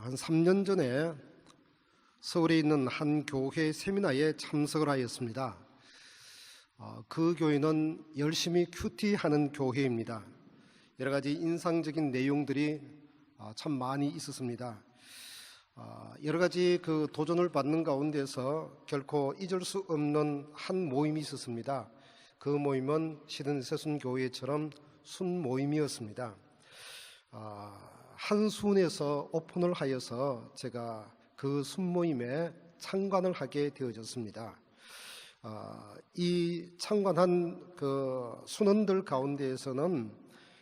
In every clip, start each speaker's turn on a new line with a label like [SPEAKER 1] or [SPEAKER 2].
[SPEAKER 1] 한 3년 전에 서울에 있는 한 교회 세미나에 참석을 하였습니다. 그 교회는 열심히 큐티하는 교회입니다. 여러 가지 인상적인 내용들이 참 많이 있었습니다. 여러 가지 그 도전을 받는 가운데서 결코 잊을 수 없는 한 모임이 있었습니다. 그 모임은 시드니 교회처럼 순 모임이었습니다. 한순에서 오픈을 하여서 제가 그 순모임에 참관을 하게 되어졌습니다. 이 참관한 그 순원들 가운데에서는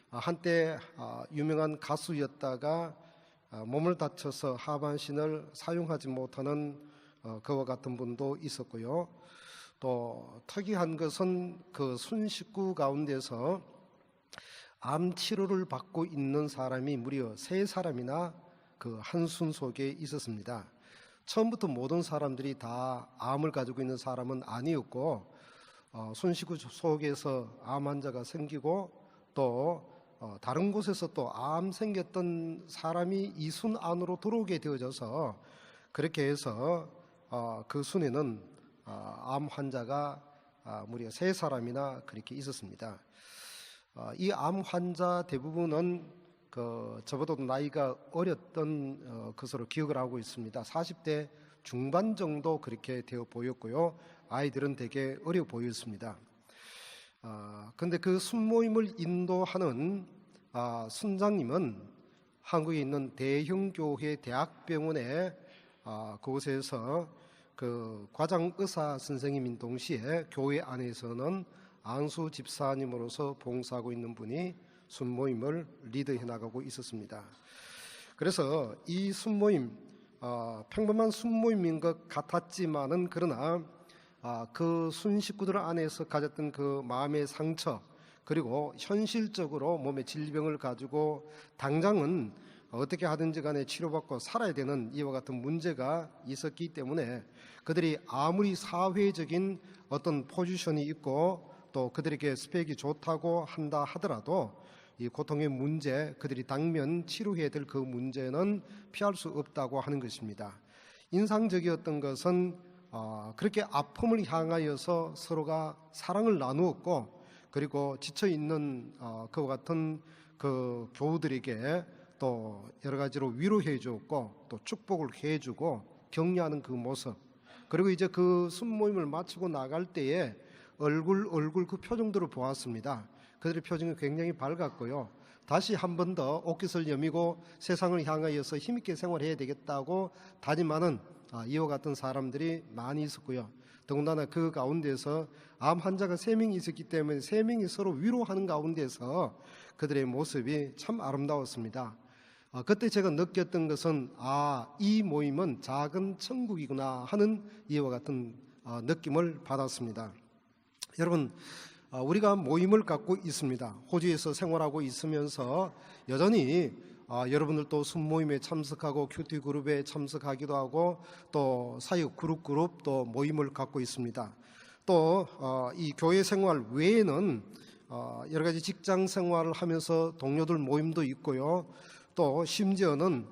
[SPEAKER 1] 한때 유명한 가수였다가 몸을 다쳐서 하반신을 사용하지 못하는 그와 같은 분도 있었고요. 또 특이한 것은 그 순 식구 가운데서 암 치료를 받고 있는 사람이 무려 3사람이나 그 한순 속에 있었습니다. 처음부터 모든 사람들이 다 암을 가지고 있는 사람은 아니었고 순 식구 속에서 암 환자가 생기고 또 다른 곳에서 또 암 생겼던 사람이 이 순 안으로 들어오게 되어져서 그렇게 해서 그 순에는 암 환자가 무려 3사람이나 그렇게 있었습니다. 이 암 환자 대부분은 저보다 나이가 어렸던 것으로 기억을 하고 있습니다. 40대 중반 정도 그렇게 되어 보였고요. 아이들은 되게 어려 보였습니다. 그런데 그 순모임을 인도하는 순장님은 한국에 있는 대형교회 대학병원에 그곳에서 그 과장 의사 선생님인 동시에 교회 안에서는 안수 집사님으로서 봉사하고 있는 분이 순모임을 리드해 나가고 있었습니다. 그래서 이 순모임 평범한 순모임인 것 같았지만은 그러나 그 순 식구들 안에서 가졌던 그 마음의 상처 그리고 현실적으로 몸의 질병을 가지고 당장은 어떻게 하든지 간에 치료받고 살아야 되는 이와 같은 문제가 있었기 때문에 그들이 아무리 사회적인 어떤 포지션이 있고 또 그들에게 스펙이 좋다고 한다 하더라도 이 고통의 문제, 그들이 당면 치료해야 될 그 문제는 피할 수 없다고 하는 것입니다. 인상적이었던 것은 그렇게 아픔을 향하여서 서로가 사랑을 나누었고 그리고 지쳐있는 그와 같은 그 교우들에게 또 여러 가지로 위로해 주었고 또 축복을 해주고 격려하는 그 모습 그리고 이제 그 순모임을 마치고 나갈 때에 얼굴 그 표정들을 보았습니다. 그들의 표정이 굉장히 밝았고요. 다시 한 번 더 옷깃을 여미고 세상을 향하여서 힘있게 생활해야 되겠다고 다짐하는 이와 같은 사람들이 많이 있었고요. 더군다나 그 가운데서 암 환자가 3명이 있었기 때문에 3명이 서로 위로하는 가운데서 그들의 모습이 참 아름다웠습니다. 그때 제가 느꼈던 것은 이 모임은 작은 천국이구나 하는 이와 같은 느낌을 받았습니다. 여러분, 우리가 모임을 갖고 있습니다. 호주에서 생활하고 있으면서 여전히 여러분들도 순모임에 참석하고 큐티 그룹에 참석하기도 하고 또 사역 그룹 또 모임을 갖고 있습니다. 또 이 교회 생활 외에는 여러 가지 직장 생활을 하면서 동료들 모임도 있고요. 또 심지어는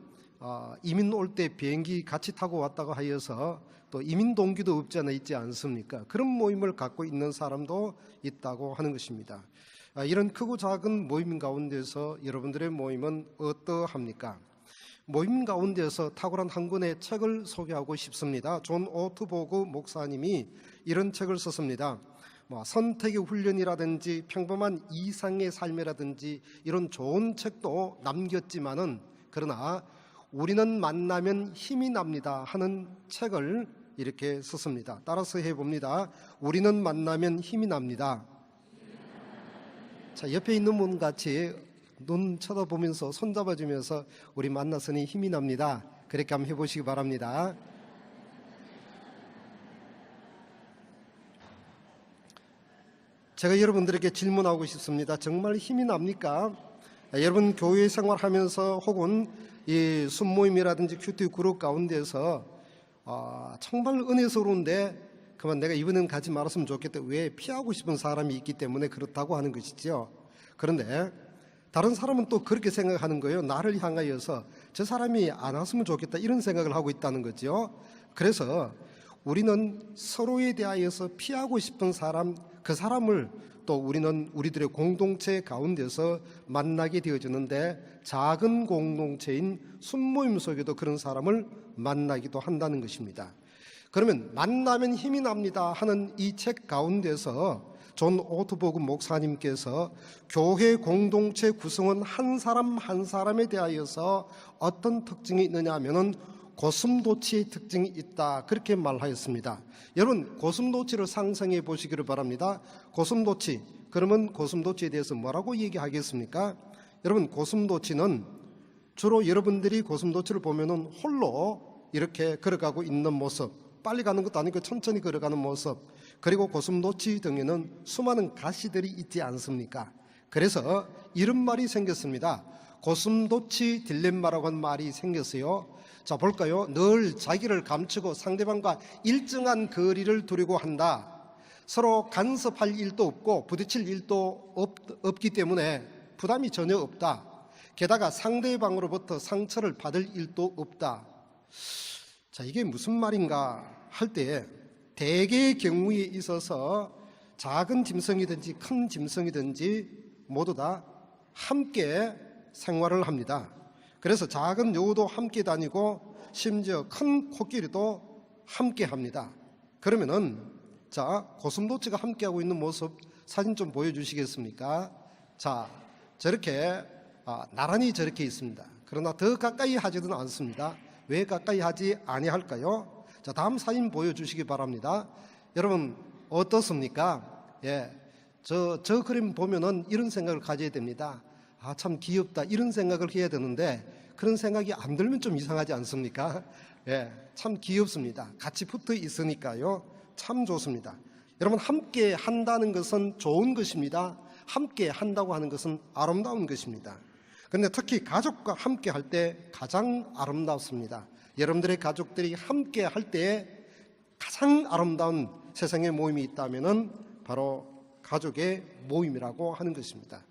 [SPEAKER 1] 이민 올 때 비행기 같이 타고 왔다고 하여서 또 이민 동기도 없지 않아 있지 않습니까? 그런 모임을 갖고 있는 사람도 있다고 하는 것입니다. 이런 크고 작은 모임 가운데서 여러분들의 모임은 어떠합니까? 모임 가운데서 탁월한 한 권의 책을 소개하고 싶습니다. 존 오트보그 목사님이 이런 책을 썼습니다. 선택의 훈련이라든지 평범한 이상의 삶이라든지 이런 좋은 책도 남겼지만은 그러나 우리는 만나면 힘이 납니다 하는 책을 이렇게 썼습니다. 따라서 해봅니다. 우리는 만나면 힘이 납니다. 자, 옆에 있는 분 같이 눈 쳐다보면서 손잡아주면서 우리 만났으니 힘이 납니다. 그렇게 한번 해보시기 바랍니다. 제가 여러분들에게 질문하고 싶습니다. 정말 힘이 납니까? 여러분 교회 생활하면서 혹은 이 순모임이라든지 큐티 그룹 가운데서 정말 은혜스러운데 그만 내가 이번엔 가지 말았으면 좋겠다. 왜 피하고 싶은 사람이 있기 때문에 그렇다고 하는 것이죠. 그런데 다른 사람은 또 그렇게 생각하는 거예요. 나를 향하여서 저 사람이 안 왔으면 좋겠다 이런 생각을 하고 있다는 거죠. 그래서 우리는 서로에 대하여서 피하고 싶은 사람, 그 사람을 또 우리는 우리들의 공동체 가운데서 만나게 되어지는데, 작은 공동체인 순모임 속에도 그런 사람을 만나기도 한다는 것입니다. 그러면 만나면 힘이 납니다 하는 이 책 가운데서 존 오트버그 목사님께서 교회 공동체 구성원 한 사람 한 사람에 대하여서 어떤 특징이 있느냐 하면은 고슴도치의 특징이 있다, 그렇게 말하였습니다. 여러분, 고슴도치를 상상해 보시기를 바랍니다. 고슴도치, 그러면 고슴도치에 대해서 뭐라고 얘기하겠습니까? 여러분, 고슴도치는 주로 여러분들이 고슴도치를 보면은 홀로 이렇게 걸어가고 있는 모습, 빨리 가는 것도 아니고 천천히 걸어가는 모습, 그리고 고슴도치 등에는 수많은 가시들이 있지 않습니까? 그래서 이런 말이 생겼습니다. 고슴도치 딜레마라고 하는 말이 생겼어요. 자, 볼까요? 늘 자기를 감추고 상대방과 일정한 거리를 두려고 한다. 서로 간섭할 일도 없고 부딪힐 일도 없기 때문에 부담이 전혀 없다. 게다가 상대방으로부터 상처를 받을 일도 없다. 자, 이게 무슨 말인가 할 때, 대개의 경우에 있어서 작은 짐승이든지 큰 짐승이든지 모두 다 함께 생활을 합니다. 그래서 작은 여우도 함께 다니고 심지어 큰 코끼리도 함께 합니다. 그러면은, 자, 고슴도치가 함께하고 있는 모습 사진 좀 보여주시겠습니까? 자, 저렇게 나란히 저렇게 있습니다. 그러나 더 가까이 하지는 않습니다. 왜 가까이 하지 아니할까요? 자, 다음 사진 보여주시기 바랍니다. 여러분 어떻습니까? 예, 저 그림 보면은 이런 생각을 가져야 됩니다. 아, 참 귀엽다, 이런 생각을 해야 되는데 그런 생각이 안 들면 좀 이상하지 않습니까? 예, 참 귀엽습니다. 같이 붙어 있으니까요, 참 좋습니다. 여러분, 함께 한다는 것은 좋은 것입니다. 함께 한다고 하는 것은 아름다운 것입니다. 그런데 특히 가족과 함께 할 때 가장 아름답습니다. 여러분들의 가족들이 함께 할 때 가장 아름다운 세상의 모임이 있다면은 바로 가족의 모임이라고 하는 것입니다.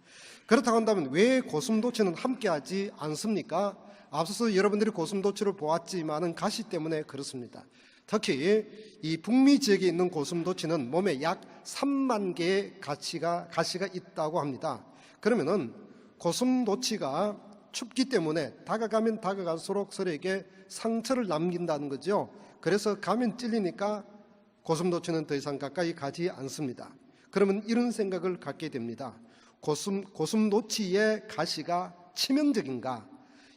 [SPEAKER 1] 그렇다고 한다면 왜 고슴도치는 함께하지 않습니까? 앞서서 여러분들이 고슴도치를 보았지만은 가시 때문에 그렇습니다. 특히 이 북미 지역에 있는 고슴도치는 몸에 약 3만 개의 가시가 있다고 합니다. 그러면은 고슴도치가 춥기 때문에 다가가면 다가갈수록 서로에게 상처를 남긴다는 거죠. 그래서 가면 찔리니까 고슴도치는 더 이상 가까이 가지 않습니다. 그러면 이런 생각을 갖게 됩니다. 고슴도치의 가시가 치명적인가?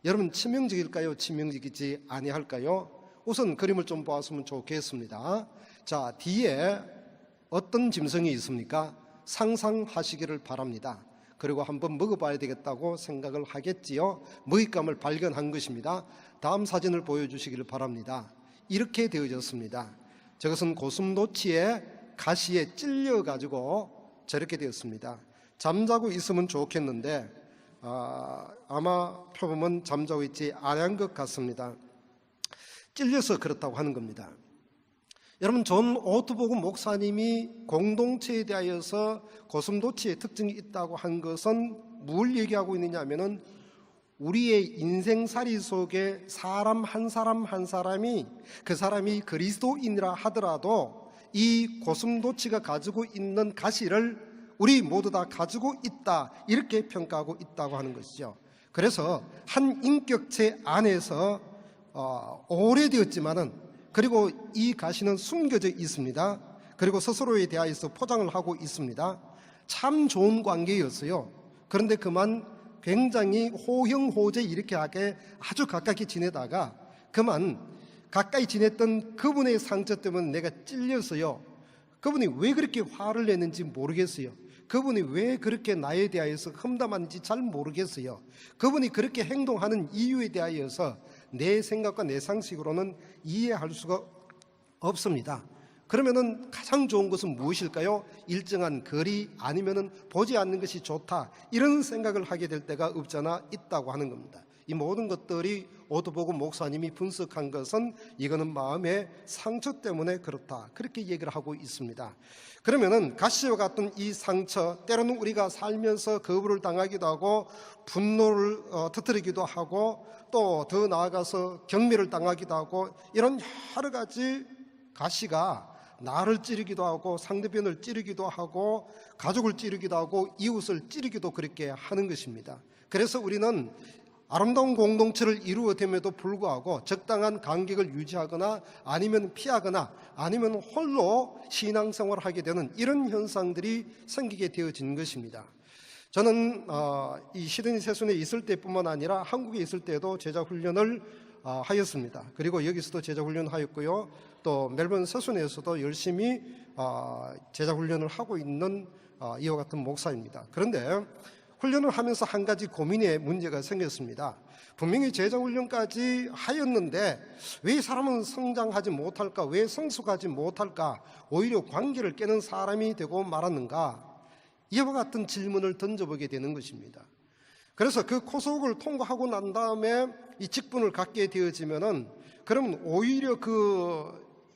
[SPEAKER 1] 여러분, 치명적일까요? 치명적이지 아니할까요? 우선 그림을 좀 보았으면 좋겠습니다. 자, 뒤에 어떤 짐승이 있습니까? 상상하시기를 바랍니다. 그리고 한번 먹어봐야 되겠다고 생각을 하겠지요. 먹잇감을 발견한 것입니다. 다음 사진을 보여주시기를 바랍니다. 이렇게 되어졌습니다. 저것은 고슴도치의 가시에 찔려가지고 저렇게 되었습니다. 잠자고 있으면 좋겠는데 아마 표범은 잠자고 있지 않은 것 같습니다. 찔려서 그렇다고 하는 겁니다. 여러분, 존 오트버그 목사님이 공동체에 대하여서 고슴도치의 특징이 있다고 한 것은 뭘 얘기하고 있느냐 하면은 우리의 인생살이 속에 사람 한 사람이 그 사람이 그리스도인이라 하더라도 이 고슴도치가 가지고 있는 가시를 우리 모두 다 가지고 있다, 이렇게 평가하고 있다고 하는 것이죠. 그래서 한 인격체 안에서 오래되었지만은, 그리고 이 가시는 숨겨져 있습니다. 그리고 스스로에 대하여서 포장을 하고 있습니다. 참 좋은 관계였어요. 그런데 그만 굉장히 호형호재 이렇게 하게 아주 가깝게 지내다가 그만 가까이 지냈던 그분의 상처 때문에 내가 찔렸어요. 그분이 왜 그렇게 화를 내는지 모르겠어요. 그분이 왜 그렇게 나에 대하여서 험담하는지 잘 모르겠어요. 그분이 그렇게 행동하는 이유에 대하여서 내 생각과 내 상식으로는 이해할 수가 없습니다. 그러면은 가장 좋은 것은 무엇일까요? 일정한 거리, 아니면은 보지 않는 것이 좋다, 이런 생각을 하게 될 때가 없잖아 있다고 하는 겁니다. 이 모든 것들이 오두보고 목사님이 분석한 것은 이거는 마음의 상처 때문에 그렇다, 그렇게 얘기를 하고 있습니다. 그러면은 가시와 같은 이 상처, 때로는 우리가 살면서 거부를 당하기도 하고 분노를 터뜨리기도 하고 또 더 나아가서 경멸을 당하기도 하고, 이런 여러 가지 가시가 나를 찌르기도 하고 상대편을 찌르기도 하고 가족을 찌르기도 하고 이웃을 찌르기도 그렇게 하는 것입니다. 그래서 우리는 아름다운 공동체를 이루어됨에도 불구하고 적당한 간격을 유지하거나 아니면 피하거나 아니면 홀로 신앙생활을 하게 되는 이런 현상들이 생기게 되어지는 것입니다. 저는 이 시드니 세순에 있을 때뿐만 아니라 한국에 있을 때도 제자훈련을 하였습니다. 그리고 여기서도 제자훈련을 하였고요, 또 멜번 세순에서도 열심히 제자훈련을 하고 있는 이와 같은 목사입니다. 그런데 훈련을 하면서 한 가지 고민의 문제가 생겼습니다. 분명히 제자훈련까지 하였는데 왜 사람은 성장하지 못할까, 왜 성숙하지 못할까, 오히려 관계를 깨는 사람이 되고 말았는가, 이와 같은 질문을 던져보게 되는 것입니다. 그래서 그 코스옥을 통과하고 난 다음에 이 직분을 갖게 되어지면은, 그러면 오히려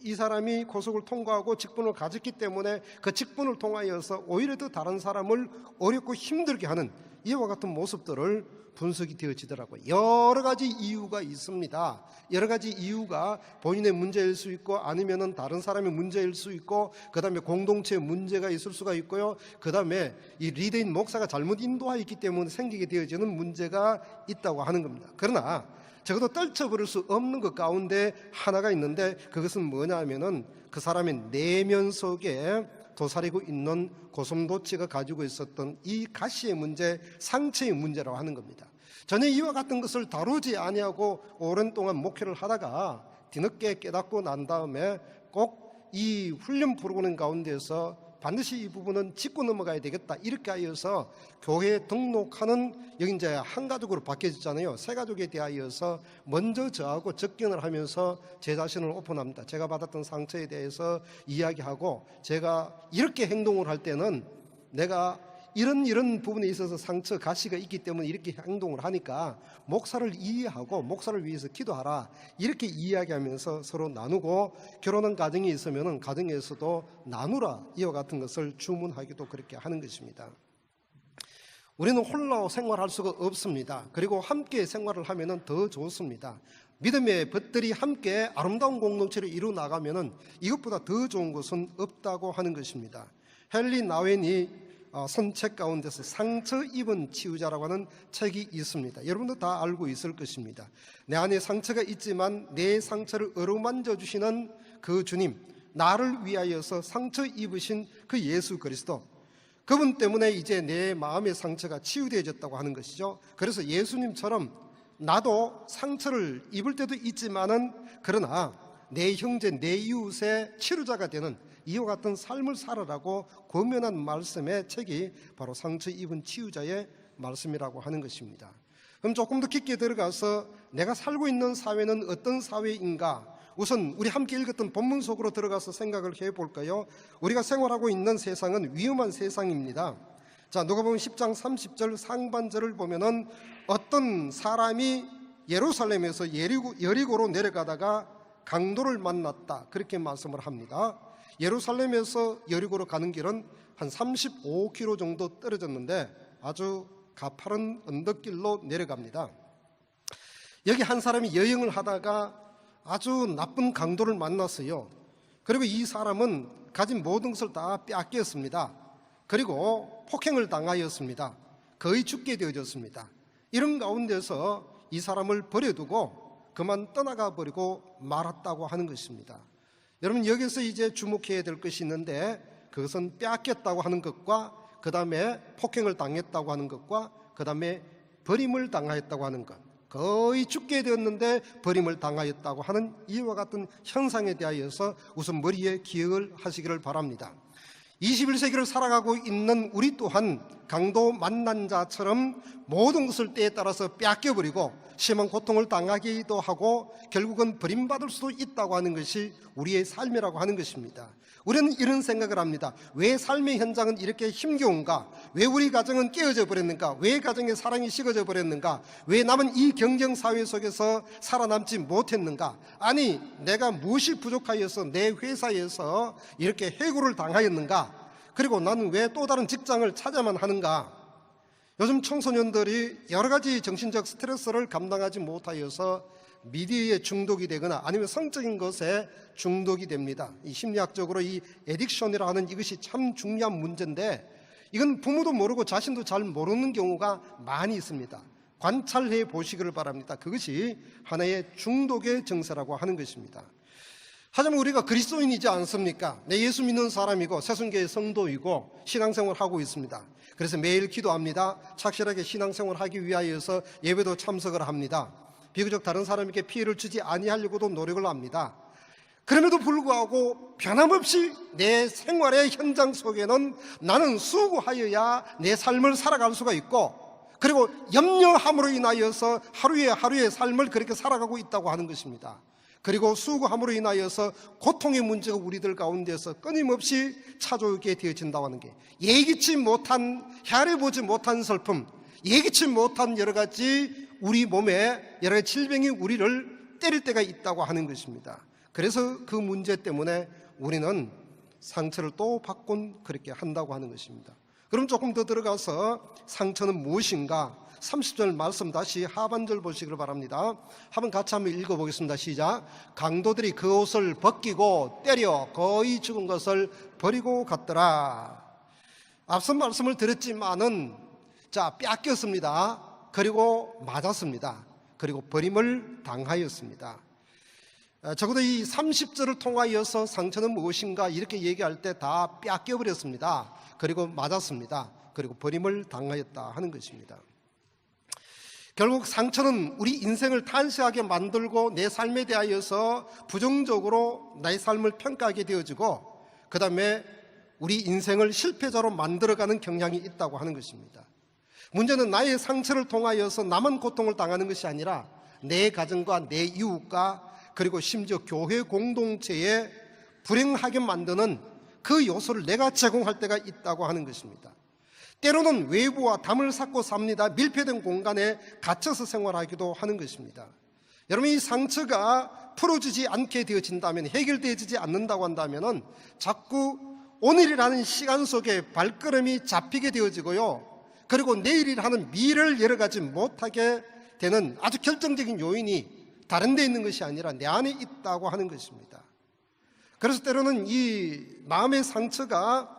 [SPEAKER 1] 이 사람이 고속을 통과하고 직분을 가졌기 때문에 그 직분을 통하여서 오히려 더 다른 사람을 어렵고 힘들게 하는 이와 같은 모습들을 분석이 되어지더라고요. 여러 가지 이유가 있습니다. 여러 가지 이유가 본인의 문제일 수 있고 아니면은 다른 사람의 문제일 수 있고, 그 다음에 공동체의 문제가 있을 수가 있고요, 그 다음에 이 리더인 목사가 잘못 인도하였기 때문에 생기게 되어지는 문제가 있다고 하는 겁니다. 그러나 적어도 떨쳐버릴 수 없는 것 가운데 하나가 있는데, 그것은 뭐냐 하면은 그 사람의 내면 속에 도사리고 있는 고슴도치가 가지고 있었던 이 가시의 문제, 상처의 문제라고 하는 겁니다. 전혀 이와 같은 것을 다루지 아니하고 오랜 동안 목회를 하다가 뒤늦게 깨닫고 난 다음에 꼭 이 훈련 프로그램 가운데서 반드시 이 부분은 짚고 넘어가야 되겠다, 이렇게 하여서 교회에 등록하는, 여기 이제 한 가족으로 바뀌어졌잖아요. 세 가족에 대하여서 먼저 저하고 접견을 하면서 제 자신을 오픈합니다. 제가 받았던 상처에 대해서 이야기하고, 제가 이렇게 행동을 할 때는 내가 이런 부분에 있어서 상처, 가시가 있기 때문에 이렇게 행동을 하니까 목사를 이해하고 목사를 위해서 기도하라, 이렇게 이야기하면서 서로 나누고, 결혼한 가정이 있으면 가정에서도 나누라, 이와 같은 것을 주문하기도 그렇게 하는 것입니다. 우리는 홀로 생활할 수가 없습니다. 그리고 함께 생활을 하면 더 좋습니다. 믿음의 벗들이 함께 아름다운 공동체를 이루어 나가면 이것보다 더 좋은 것은 없다고 하는 것입니다. 헨리 나웬이 선책 가운데서 상처 입은 치유자라고 하는 책이 있습니다. 여러분도 다 알고 있을 것입니다. 내 안에 상처가 있지만 내 상처를 어루만져 주시는 그 주님, 나를 위하여서 상처 입으신 그 예수 그리스도, 그분 때문에 이제 내 마음의 상처가 치유되어졌다고 하는 것이죠. 그래서 예수님처럼 나도 상처를 입을 때도 있지만은, 그러나 내 형제, 내 이웃의 치료자가 되는 이와 같은 삶을 살아라고 권면한 말씀의 책이 바로 상처 입은 치유자의 말씀이라고 하는 것입니다. 그럼 조금 더 깊게 들어가서 내가 살고 있는 사회는 어떤 사회인가, 우선 우리 함께 읽었던 본문 속으로 들어가서 생각을 해볼까요? 우리가 생활하고 있는 세상은 위험한 세상입니다. 자, 누가복음 10장 30절 상반절을 보면은 어떤 사람이 예루살렘에서 여리고로 내려가다가 강도를 만났다, 그렇게 말씀을 합니다. 예루살렘에서 여리고로 가는 길은 한 35km 정도 떨어졌는데 아주 가파른 언덕길로 내려갑니다. 여기 한 사람이 여행을 하다가 아주 나쁜 강도를 만났어요. 그리고 이 사람은 가진 모든 것을 다 빼앗겼습니다. 그리고 폭행을 당하였습니다. 거의 죽게 되어졌습니다. 이런 가운데서 이 사람을 버려두고 그만 떠나가 버리고 말았다고 하는 것입니다. 여러분, 여기서 이제 주목해야 될 것이 있는데, 그것은 빼앗겼다고 하는 것과 그 다음에 폭행을 당했다고 하는 것과 그 다음에 버림을 당하였다고 하는 것, 거의 죽게 되었는데 버림을 당하였다고 하는 이와 같은 현상에 대하여서 우선 머리에 기억을 하시기를 바랍니다. 21세기를 살아가고 있는 우리 또한 강도 만난 자처럼 모든 것을 때에 따라서 빼앗겨버리고 심한 고통을 당하기도 하고 결국은 버림받을 수도 있다고 하는 것이 우리의 삶이라고 하는 것입니다. 우리는 이런 생각을 합니다. 왜 삶의 현장은 이렇게 힘겨운가? 왜 우리 가정은 깨어져 버렸는가? 왜 가정의 사랑이 식어져 버렸는가? 왜 남은 이 경쟁사회 속에서 살아남지 못했는가? 아니, 내가 무엇이 부족하여서 내 회사에서 이렇게 해고를 당하였는가? 그리고 나는 왜 또 다른 직장을 찾아만 하는가? 요즘 청소년들이 여러 가지 정신적 스트레스를 감당하지 못하여서 미디어에 중독이 되거나 아니면 성적인 것에 중독이 됩니다. 이 심리학적으로 이 에딕션이라 하는 이것이 참 중요한 문제인데, 이건 부모도 모르고 자신도 잘 모르는 경우가 많이 있습니다. 관찰해 보시기를 바랍니다. 그것이 하나의 중독의 증세라고 하는 것입니다. 하지만 우리가 그리스도인이지 않습니까? 내 예수 믿는 사람이고 새순교의 성도이고 신앙생활을 하고 있습니다. 그래서 매일 기도합니다. 착실하게 신앙생활을 하기 위하여서 예배도 참석을 합니다. 비교적 다른 사람에게 피해를 주지 아니하려고도 노력을 합니다. 그럼에도 불구하고 변함없이 내 생활의 현장 속에는 나는 수고하여야 내 삶을 살아갈 수가 있고, 그리고 염려함으로 인하여서 하루의 삶을 그렇게 살아가고 있다고 하는 것입니다. 그리고 수고함으로 인하여서 고통의 문제가 우리들 가운데서 끊임없이 찾아오게 되어진다고 하는 게, 예기치 못한, 헤아려보지 못한 슬픔, 예기치 못한 여러 가지 우리 몸에 여러 가지 질병이 우리를 때릴 때가 있다고 하는 것입니다. 그래서 그 문제 때문에 우리는 상처를 또 받곤 그렇게 한다고 하는 것입니다. 그럼 조금 더 들어가서 상처는 무엇인가? 30절 말씀 다시 하반절 보시기를 바랍니다. 한번 같이 한번 읽어보겠습니다. 시작. 강도들이 그 옷을 벗기고 때려 거의 죽은 것을 버리고 갔더라. 앞서 말씀을 드렸지만은 뺏겼습니다. 그리고 맞았습니다. 그리고 버림을 당하였습니다. 적어도 이 30절을 통하여서 상처는 무엇인가 이렇게 얘기할 때 다 뺏겨버렸습니다. 그리고 맞았습니다. 그리고 버림을 당하였다 하는 것입니다. 결국 상처는 우리 인생을 탄식하게 만들고 내 삶에 대하여서 부정적으로 나의 삶을 평가하게 되어지고, 그 다음에 우리 인생을 실패자로 만들어가는 경향이 있다고 하는 것입니다. 문제는 나의 상처를 통하여서 나만 고통을 당하는 것이 아니라 내 가정과 내 이웃과 그리고 심지어 교회 공동체에 불행하게 만드는 그 요소를 내가 제공할 때가 있다고 하는 것입니다. 때로는 외부와 담을 쌓고 삽니다. 밀폐된 공간에 갇혀서 생활하기도 하는 것입니다. 여러분, 이 상처가 풀어지지 않게 되어진다면, 해결되어지지 않는다고 한다면 자꾸 오늘이라는 시간 속에 발걸음이 잡히게 되어지고요, 그리고 내일이라는 미래를 열어가지 못하게 되는 아주 결정적인 요인이 다른 데 있는 것이 아니라 내 안에 있다고 하는 것입니다. 그래서 때로는 이 마음의 상처가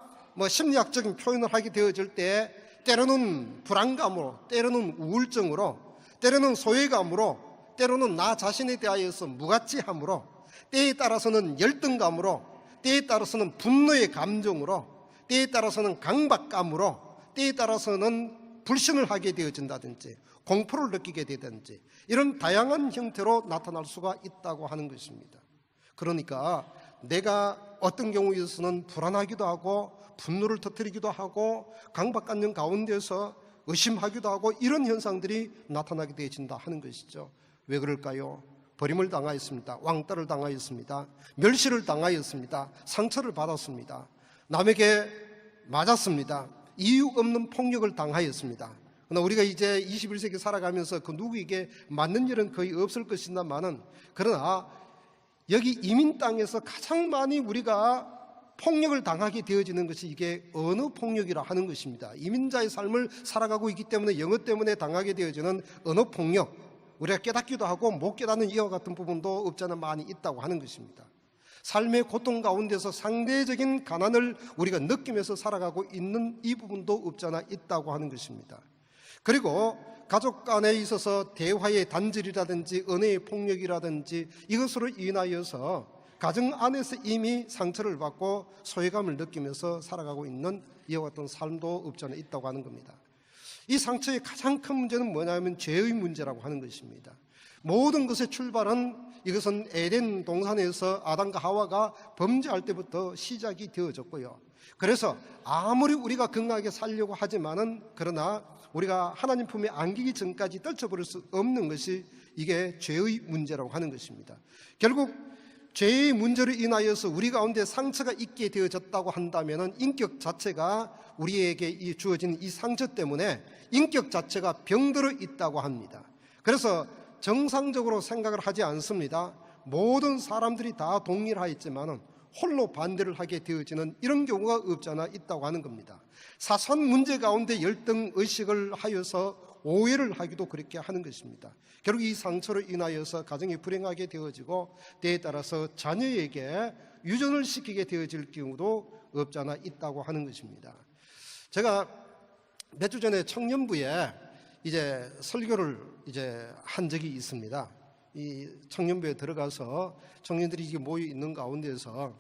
[SPEAKER 1] 심리학적인 표현을 하게 되어질 때, 때로는 불안감으로, 때로는 우울증으로, 때로는 소외감으로, 때로는 나 자신에 대하여서 무가치함으로, 때에 따라서는 열등감으로, 때에 따라서는 분노의 감정으로, 때에 따라서는 강박감으로, 때에 따라서는 불신을 하게 되어진다든지 공포를 느끼게 되든지 이런 다양한 형태로 나타날 수가 있다고 하는 것입니다. 그러니까 내가 어떤 경우에서는 불안하기도 하고 분노를 터뜨리기도 하고 강박관념 가운데서 의심하기도 하고 이런 현상들이 나타나게 되어진다 하는 것이죠. 왜 그럴까요? 버림을 당하였습니다. 왕따를 당하였습니다. 멸시를 당하였습니다. 상처를 받았습니다. 남에게 맞았습니다. 이유 없는 폭력을 당하였습니다. 그러나 우리가 이제 21세기 살아가면서 그 누구에게 맞는 일은 거의 없을 것이다마는, 그러나 여기 이민 땅에서 가장 많이 우리가 폭력을 당하게 되어지는 것이 이게 언어 폭력이라 하는 것입니다. 이민자의 삶을 살아가고 있기 때문에 영어 때문에 당하게 되어지는 언어 폭력, 우리가 깨닫기도 하고 못 깨닫는 이와 같은 부분도 없잖아 많이 있다고 하는 것입니다. 삶의 고통 가운데서 상대적인 가난을 우리가 느끼면서 살아가고 있는 이 부분도 없잖아 있다고 하는 것입니다. 그리고 가족 간에 있어서 대화의 단절이라든지 언어의 폭력이라든지 이것으로 인하여서 가정 안에서 이미 상처를 받고 소외감을 느끼면서 살아가고 있는 이와 같은 삶도 없잖아 있다고 하는 겁니다. 이 상처의 가장 큰 문제는 뭐냐면 죄의 문제라고 하는 것입니다. 모든 것의 출발은 이것은 에덴 동산에서 아담과 하와가 범죄할 때부터 시작이 되어졌고요, 그래서 아무리 우리가 건강하게 살려고 하지만은 그러나 우리가 하나님 품에 안기기 전까지 떨쳐버릴 수 없는 것이 이게 죄의 문제라고 하는 것입니다. 결국 죄의 문제로 인하여서 우리 가운데 상처가 있게 되어졌다고 한다면은 인격 자체가 우리에게 주어진 이 상처 때문에 인격 자체가 병들어 있다고 합니다. 그래서 정상적으로 생각을 하지 않습니다. 모든 사람들이 다 동일하였지만은 홀로 반대를 하게 되어지는 이런 경우가 없잖아 있다고 하는 겁니다. 사소한 문제 가운데 열등의식을 하여서 오해를 하기도 그렇게 하는 것입니다. 결국 이 상처로 인하여서 가정이 불행하게 되어지고 때에 따라서 자녀에게 유전을 시키게 되어질 경우도 없잖아 있다고 하는 것입니다. 제가 몇 주 전에 청년부에 이제 설교를 한 적이 있습니다. 이 청년부에 들어가서 청년들이 이게 모여 있는 가운데서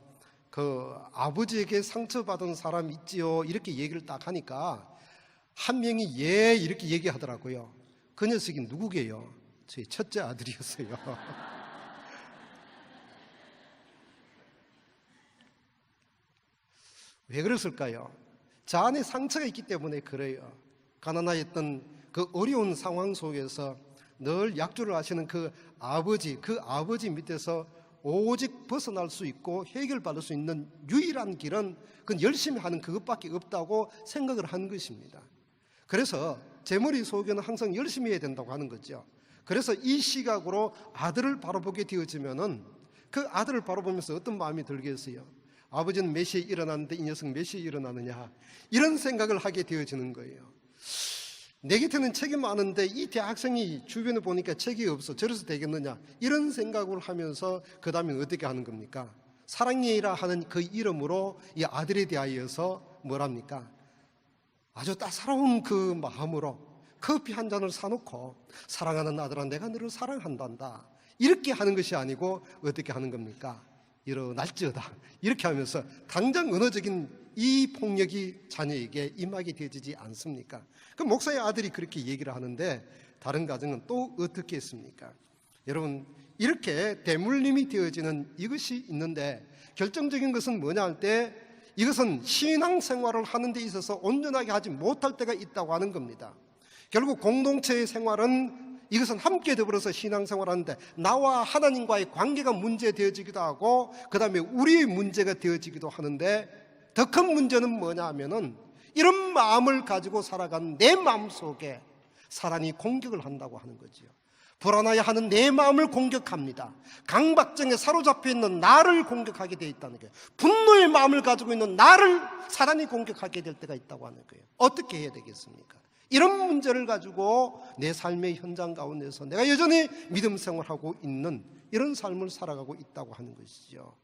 [SPEAKER 1] 그 아버지에게 상처받은 사람 있지요 이렇게 얘기를 딱 하니까 한 명이 예 이렇게 얘기하더라고요. 그 녀석이 누구게요? 저희 첫째 아들이었어요. 왜 그랬을까요? 자 안에 상처가 있기 때문에 그래요. 가난하였던 그 어려운 상황 속에서 늘 약주를 하시는 그 아버지 밑에서 오직 벗어날 수 있고 해결받을 수 있는 유일한 길은 그건 열심히 하는 그것밖에 없다고 생각을 한 것입니다. 그래서 제 머릿속에는 항상 열심히 해야 된다고 하는 거죠. 그래서 이 시각으로 아들을 바라보게 되어지면은 그 아들을 바라보면서 어떤 마음이 들겠어요? 아버지는 몇 시에 일어났는데 이 녀석 몇 시에 일어나느냐, 이런 생각을 하게 되어지는 거예요. 내 곁에는 책이 많은데 이 대학생이 주변에 보니까 책이 없어, 저래서 되겠느냐, 이런 생각을 하면서 그 다음에 어떻게 하는 겁니까? 사랑이라 하는 그 이름으로 이 아들에 대하여서 뭐랍니까? 아주 따사로운 그 마음으로 커피 한 잔을 사놓고 사랑하는 아들아 내가 너를 사랑한단다 이렇게 하는 것이 아니고 어떻게 하는 겁니까? 일어날지어다 이렇게 하면서 당장 언어적인 이 폭력이 자녀에게 임하게 되어지지 않습니까? 그 목사의 아들이 그렇게 얘기를 하는데 다른 가정은 또 어떻게 했습니까? 여러분, 이렇게 대물림이 되어지는 이것이 있는데 결정적인 것은 뭐냐 할 때 이것은 신앙생활을 하는 데 있어서 온전하게 하지 못할 때가 있다고 하는 겁니다. 결국 공동체의 생활은 이것은 함께 더불어서 신앙생활하는데 나와 하나님과의 관계가 문제되어지기도 하고 그 다음에 우리의 문제가 되어지기도 하는데 더 큰 문제는 뭐냐 하면은 이런 마음을 가지고 살아가는 내 마음속에 사단이 공격을 한다고 하는 거죠. 불안하여 하는 내 마음을 공격합니다. 강박증에 사로잡혀 있는 나를 공격하게 되어 있다는 거예요. 분노의 마음을 가지고 있는 나를 사단이 공격하게 될 때가 있다고 하는 거예요. 어떻게 해야 되겠습니까? 이런 문제를 가지고 내 삶의 현장 가운데서 내가 여전히 믿음 생활하고 있는 이런 삶을 살아가고 있다고 하는 것이죠.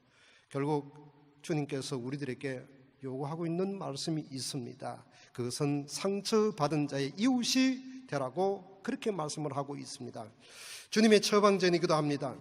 [SPEAKER 1] 결국 주님께서 우리들에게 요구하고 있는 말씀이 있습니다. 그것은 상처받은 자의 이웃이 되라고 그렇게 말씀을 하고 있습니다. 주님의 처방전이기도 합니다.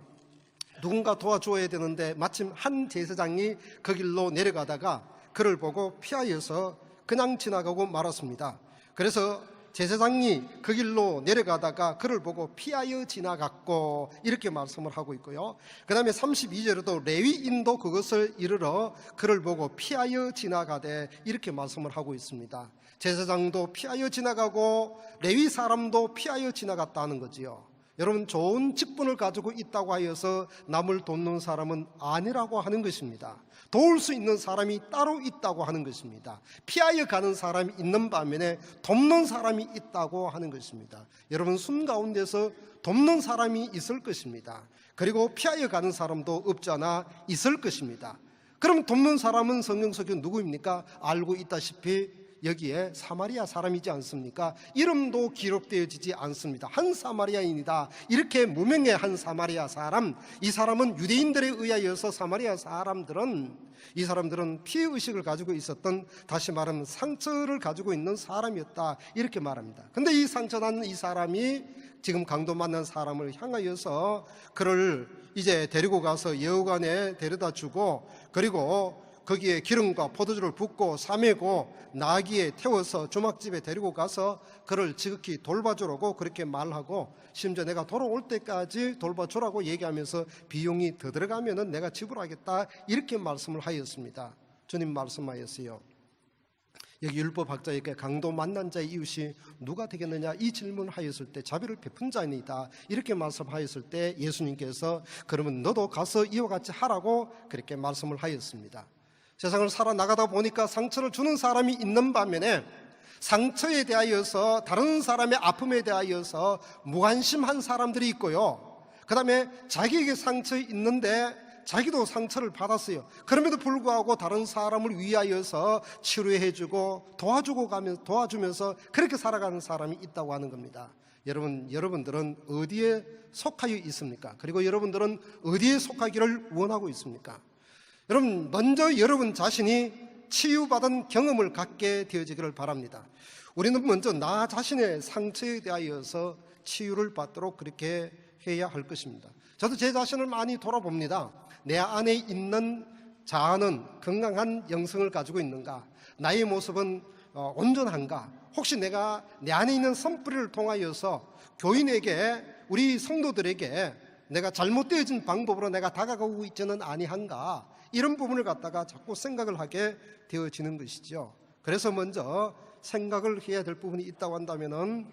[SPEAKER 1] 누군가 도와줘야 되는데 마침 한 제사장이 그 길로 내려가다가 그를 보고 피하여서 그냥 지나가고 말았습니다. 그래서 제사장이 그 길로 내려가다가 그를 보고 피하여 지나갔고 이렇게 말씀을 하고 있고요. 그 다음에 32절에도 레위인도 그것을 이르러 그를 보고 피하여 지나가되 이렇게 말씀을 하고 있습니다. 제사장도 피하여 지나가고 레위 사람도 피하여 지나갔다는 거지요. 여러분, 좋은 직분을 가지고 있다고 하여서 남을 돕는 사람은 아니라고 하는 것입니다. 도울 수 있는 사람이 따로 있다고 하는 것입니다. 피하여 가는 사람이 있는 반면에 돕는 사람이 있다고 하는 것입니다. 여러분, 순 가운데서 돕는 사람이 있을 것입니다. 그리고 피하여 가는 사람도 없지 않아 있을 것입니다. 그럼 돕는 사람은 성경 속에 누구입니까? 알고 있다시피 여기에 사마리아 사람이지 않습니까? 이름도 기록되어지지 않습니다. 한 사마리아인이다 이렇게 무명의 한 사마리아 사람, 이 사람은 유대인들에 의하여서 사마리아 사람들은 이 사람들은 피해의식을 가지고 있었던, 다시 말하면 상처를 가지고 있는 사람이었다 이렇게 말합니다. 근데 이 상처난 이 사람이 지금 강도 만난 사람을 향하여서 그를 이제 데리고 가서 여호관에 데려다 주고 그리고 거기에 기름과 포도주를 붓고 싸매고 나귀에 태워서 주막집에 데리고 가서 그를 지극히 돌봐주라고 그렇게 말하고 심지어 내가 돌아올 때까지 돌봐주라고 얘기하면서 비용이 더 들어가면은 내가 지불하겠다 이렇게 말씀을 하였습니다. 주님 말씀하였어요. 여기 율법학자에게 강도 만난 자의 이웃이 누가 되겠느냐 이 질문을 하였을 때 자비를 베푼 자이다 이렇게 말씀하였을 때 예수님께서 그러면 너도 가서 이와 같이 하라고 그렇게 말씀을 하였습니다. 세상을 살아나가다 보니까 상처를 주는 사람이 있는 반면에 상처에 대하여서 다른 사람의 아픔에 대하여서 무관심한 사람들이 있고요, 그 다음에 자기에게 상처 있는데 자기도 상처를 받았어요. 그럼에도 불구하고 다른 사람을 위하여서 치료해주고 도와주면서 그렇게 살아가는 사람이 있다고 하는 겁니다. 여러분들은 어디에 속하여 있습니까? 그리고 여러분들은 어디에 속하기를 원하고 있습니까? 여러분, 먼저 여러분 자신이 치유받은 경험을 갖게 되어지기를 바랍니다. 우리는 먼저 나 자신의 상처에 대하여서 치유를 받도록 그렇게 해야 할 것입니다. 저도 제 자신을 많이 돌아봅니다. 내 안에 있는 자아는 건강한 영성을 가지고 있는가? 나의 모습은 온전한가? 혹시 내가 내 안에 있는 선뿌리를 통하여서 교인에게, 우리 성도들에게 내가 잘못되어진 방법으로 내가 다가가고 있지는 아니한가? 이런 부분을 갖다가 자꾸 생각을 하게 되어지는 것이죠. 그래서 먼저 생각을 해야 될 부분이 있다고 한다면은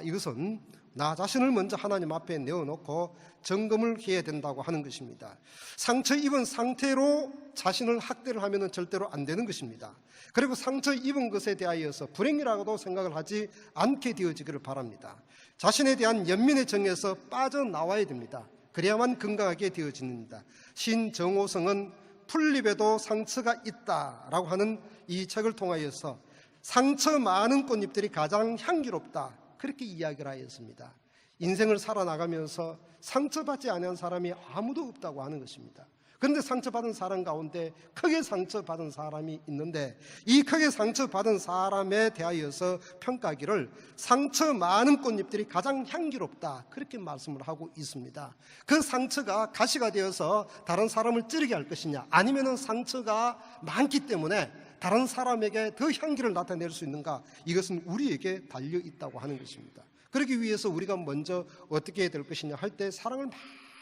[SPEAKER 1] 이것은 나 자신을 먼저 하나님 앞에 내어놓고 점검을 해야 된다고 하는 것입니다. 상처 입은 상태로 자신을 학대를 하면은 절대로 안 되는 것입니다. 그리고 상처 입은 것에 대하여서 불행이라고도 생각을 하지 않게 되어지기를 바랍니다. 자신에 대한 연민의 정에서 빠져나와야 됩니다. 그래야만 건강하게 되어집니다. 신정호성은 풀잎에도 상처가 있다라고 하는 이 책을 통하여서 상처 많은 꽃잎들이 가장 향기롭다, 그렇게 이야기를 하였습니다. 인생을 살아나가면서 상처받지 않은 사람이 아무도 없다고 하는 것입니다. 그런데 상처받은 사람 가운데 크게 상처받은 사람이 있는데, 이 크게 상처받은 사람에 대하여서 평가하기를 상처 많은 꽃잎들이 가장 향기롭다, 그렇게 말씀을 하고 있습니다. 그 상처가 가시가 되어서 다른 사람을 찌르게 할 것이냐, 아니면은 상처가 많기 때문에 다른 사람에게 더 향기를 나타낼 수 있는가, 이것은 우리에게 달려 있다고 하는 것입니다. 그러기 위해서 우리가 먼저 어떻게 해야 될 것이냐 할 때 사랑을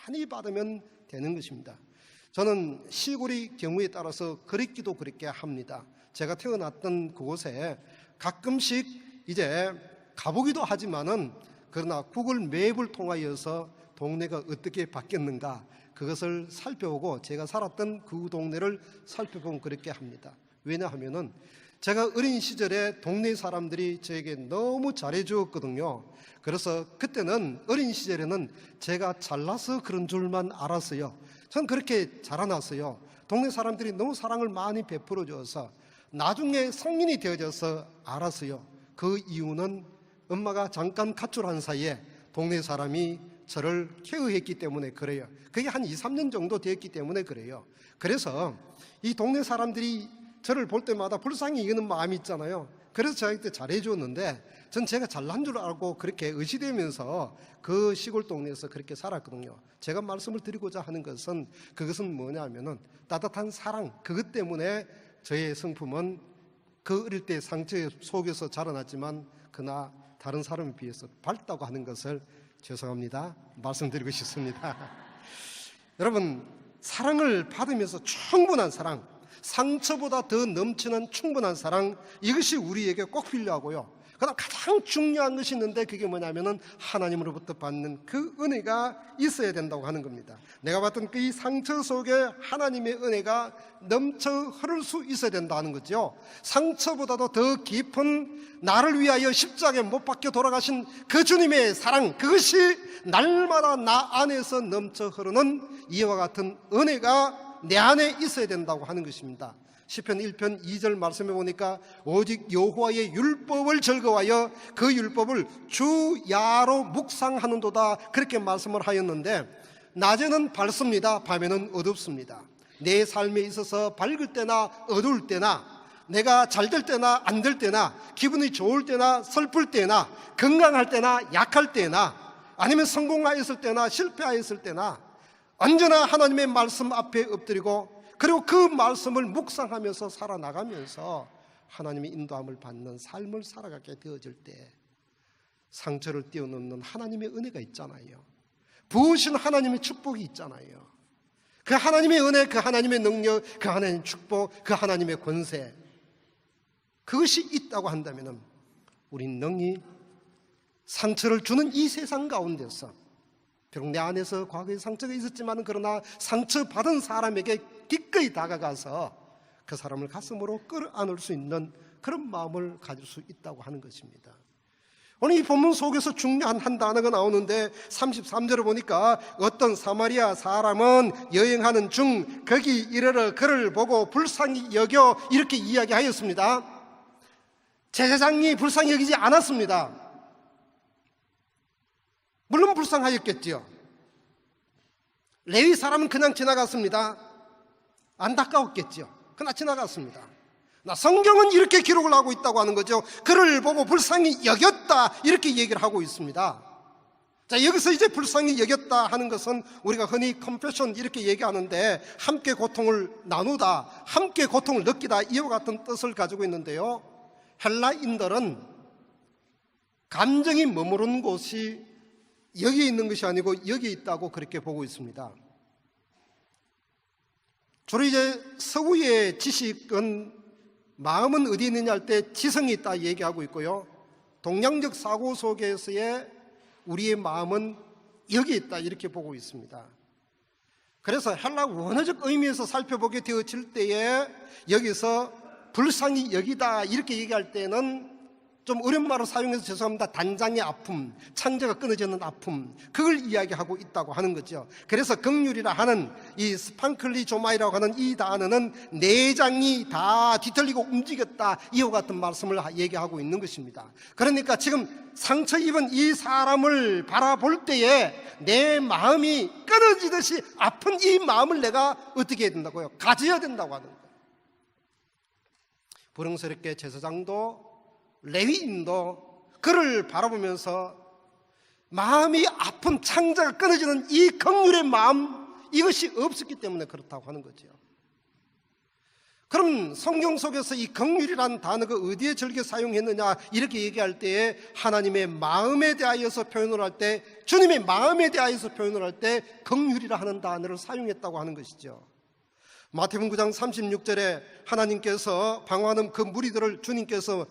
[SPEAKER 1] 많이 받으면 되는 것입니다. 저는 시골의 경우에 따라서 그립기도 그렇게 합니다. 제가 태어났던 그곳에 가끔씩 이제 가보기도 하지만은, 그러나 구글 맵을 통하여서 동네가 어떻게 바뀌었는가 그것을 살펴보고 제가 살았던 그 동네를 살펴보면 그렇게 합니다. 왜냐하면은 제가 어린 시절에 동네 사람들이 저에게 너무 잘해 주었거든요. 그래서 그때는, 어린 시절에는 제가 잘나서 그런 줄만 알았어요. 전 그렇게 자라났어요. 동네 사람들이 너무 사랑을 많이 베풀어 줘서 나중에 성인이 되어져서 알았어요. 그 이유는 엄마가 잠깐 가출한 사이에 동네 사람이 저를 케어했기 때문에 그래요. 그게 한 2, 3년 정도 됐기 때문에 그래요. 그래서 이 동네 사람들이 저를 볼 때마다 불쌍히 여기는 마음이 있잖아요. 그래서 저한테 잘해줬는데, 전 제가 잘난 줄 알고 그렇게 의지되면서 그 시골 동네에서 그렇게 살았거든요. 제가 말씀을 드리고자 하는 것은, 그것은 뭐냐면은 따뜻한 사랑, 그것 때문에 저의 성품은 그 어릴 때 상처 속에서 자라났지만 그러나 다른 사람에 비해서 밝다고 하는 것을, 죄송합니다, 말씀드리고 싶습니다. 여러분, 사랑을 받으면서 충분한 사랑, 상처보다 더 넘치는 충분한 사랑, 이것이 우리에게 꼭 필요하고요. 그다음 가장 중요한 것이 있는데, 그게 뭐냐면은 하나님으로부터 받는 그 은혜가 있어야 된다고 하는 겁니다. 내가 받던 그 이 상처 속에 하나님의 은혜가 넘쳐 흐를 수 있어야 된다는 거죠. 상처보다도 더 깊은, 나를 위하여 십자가에 못 박혀 돌아가신 그 주님의 사랑, 그것이 날마다 나 안에서 넘쳐 흐르는 이와 같은 은혜가 내 안에 있어야 된다고 하는 것입니다. 시편 1편 2절 말씀해 보니까 오직 여호와의 율법을 즐거워하여 그 율법을 주야로 묵상하는도다, 그렇게 말씀을 하였는데, 낮에는 밝습니다, 밤에는 어둡습니다. 내 삶에 있어서 밝을 때나 어두울 때나, 내가 잘 될 때나 안 될 때나, 기분이 좋을 때나 슬플 때나, 건강할 때나 약할 때나, 아니면 성공하였을 때나 실패하였을 때나, 언제나 하나님의 말씀 앞에 엎드리고, 그리고 그 말씀을 묵상하면서 살아나가면서 하나님의 인도함을 받는 삶을 살아가게 되어질 때 상처를 뛰어넘는 하나님의 은혜가 있잖아요. 부으신 하나님의 축복이 있잖아요. 그 하나님의 은혜, 그 하나님의 능력, 그 하나님의 축복, 그 하나님의 권세, 그것이 있다고 한다면 우린 능히 상처를 주는 이 세상 가운데서, 비록 내 안에서 과거에 상처가 있었지만 그러나 상처받은 사람에게 기꺼이 다가가서 그 사람을 가슴으로 끌어안을 수 있는 그런 마음을 가질 수 있다고 하는 것입니다. 오늘 이 본문 속에서 중요한 한 단어가 나오는데 33절을 보니까 어떤 사마리아 사람은 여행하는 중 거기 이르러 그를 보고 불쌍히 여겨 이렇게 이야기하였습니다. 제사장이 불쌍히 여기지 않았습니다. 물론 불쌍하였겠지요. 레위 사람은 그냥 지나갔습니다. 안타까웠겠지요. 그러나 지나갔습니다. 성경은 이렇게 기록을 하고 있다고 하는 거죠. 그를 보고 불쌍히 여겼다 이렇게 얘기를 하고 있습니다. 자, 여기서 이제 불쌍히 여겼다 하는 것은 우리가 흔히 컴패션 이렇게 얘기하는데 함께 고통을 나누다, 함께 고통을 느끼다 이와 같은 뜻을 가지고 있는데요, 헬라인들은 감정이 머무른 곳이 여기 있는 것이 아니고 여기 있다고 그렇게 보고 있습니다. 주로 이제 서구의 지식은 마음은 어디 있느냐 할 때 지성이 있다 얘기하고 있고요, 동양적 사고 속에서의 우리의 마음은 여기 있다 이렇게 보고 있습니다. 그래서 헬라 원어적 의미에서 살펴보게 되어질 때에 여기서 불쌍히 여기다 이렇게 얘기할 때는 좀 어려운 말을 사용해서 죄송합니다. 단장의 아픔, 창자가 끊어지는 아픔, 그걸 이야기하고 있다고 하는 거죠. 그래서 긍휼이라 하는 이 스판클리조마이라고 하는 이 단어는 내장이 다 뒤틀리고 움직였다 이와 같은 말씀을 얘기하고 있는 것입니다. 그러니까 지금 상처 입은 이 사람을 바라볼 때에 내 마음이 끊어지듯이 아픈 이 마음을 내가 어떻게 해야 된다고요? 가져야 된다고 하는 거예요. 불행스럽게 제사장도 레위인도 그를 바라보면서 마음이 아픈 창자가 끊어지는 이 긍휼의 마음, 이것이 없었기 때문에 그렇다고 하는 거죠. 그럼 성경 속에서 이 긍휼이라는 단어가 어디에 즐겨 사용했느냐 이렇게 얘기할 때에 하나님의 마음에 대하여서 표현을 할 때, 주님의 마음에 대하여서 표현을 할 때 긍휼이라 하는 단어를 사용했다고 하는 것이죠. 마태복음 9장 36절에 하나님께서 방황하는 그 무리들을, 주님께서